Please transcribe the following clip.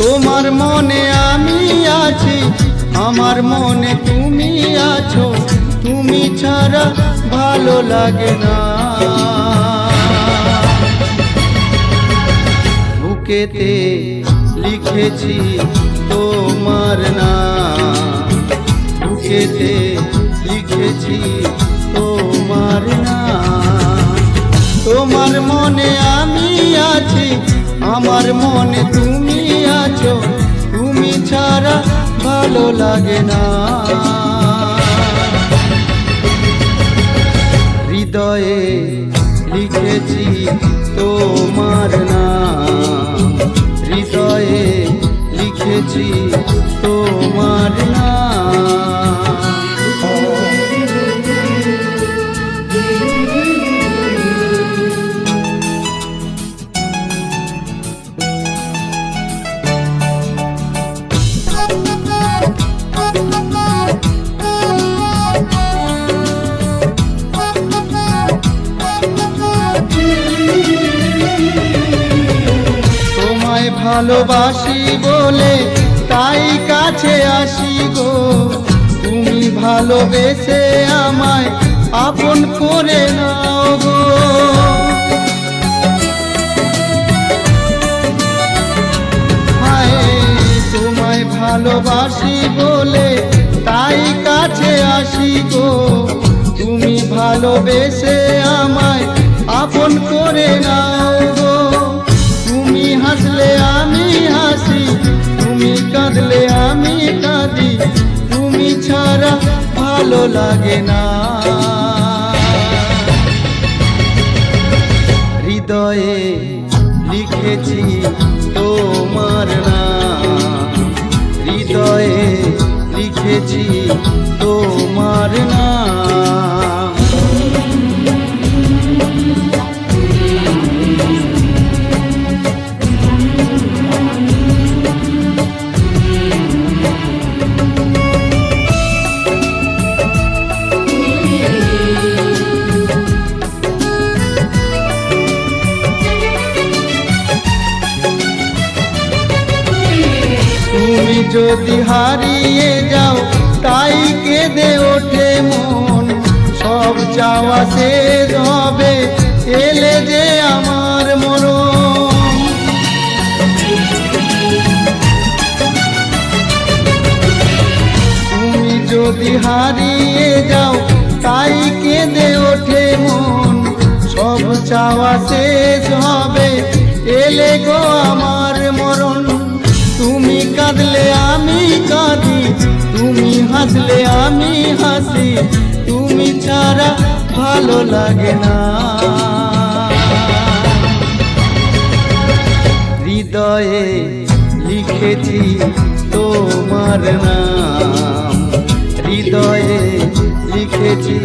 তোমার মনে আমি আছি, আমার মনে তুমি আছো, তুমি ছাড়া ভালো লাগে না। বুকেতে লিখেছি তোমার নাম, বুকেতে লিখেছি তোমার নাম। তোমার মনে আমি আছি, আমার মনে তুমি আছো, তুমি ছাড়া ভালো লাগে না। হৃদয়ে লিখেছি তোমার নাম, হৃদয়ে লিখেছি তোমার নাম। ভালোবাসি বলে তাই কাছে আসি গো, তুমি ভালোবেসে আমায় আপন করে নাও গো। হায় তোমায় ভালোবাসি বলে তাই কাছে আসি গো, তুমি ভালোবেসে আমায় আপন করে নাও গো। তুমি হাসলে আমি হাসি, তুমি কাঁদলে আমি কাঁদি, তুমি ছাড়া ভালো লাগে না। হৃদয়ে লিখেছি তোমার নাম, হৃদয়ে লিখেছি তোমার নাম। তুমি যদি হারিয়ে যাও তাই কেঁদে ওঠে মন, সব চাওয়া শেষ হবে এলে যে আমার মরণ। তুমি যদি হারিয়ে যাও তাই কেঁদে ওঠে মন, সব চাওয়া শেষ হবে এলে গো আমার মরণ। তুমি কাঁদলে আমি কাঁদি, তুমি হাসলে আমি হাসি, তুমি ছাড়া ভালো লাগে না। হৃদয়ে লিখেছি তোমার নাম, হৃদয়ে লিখেছি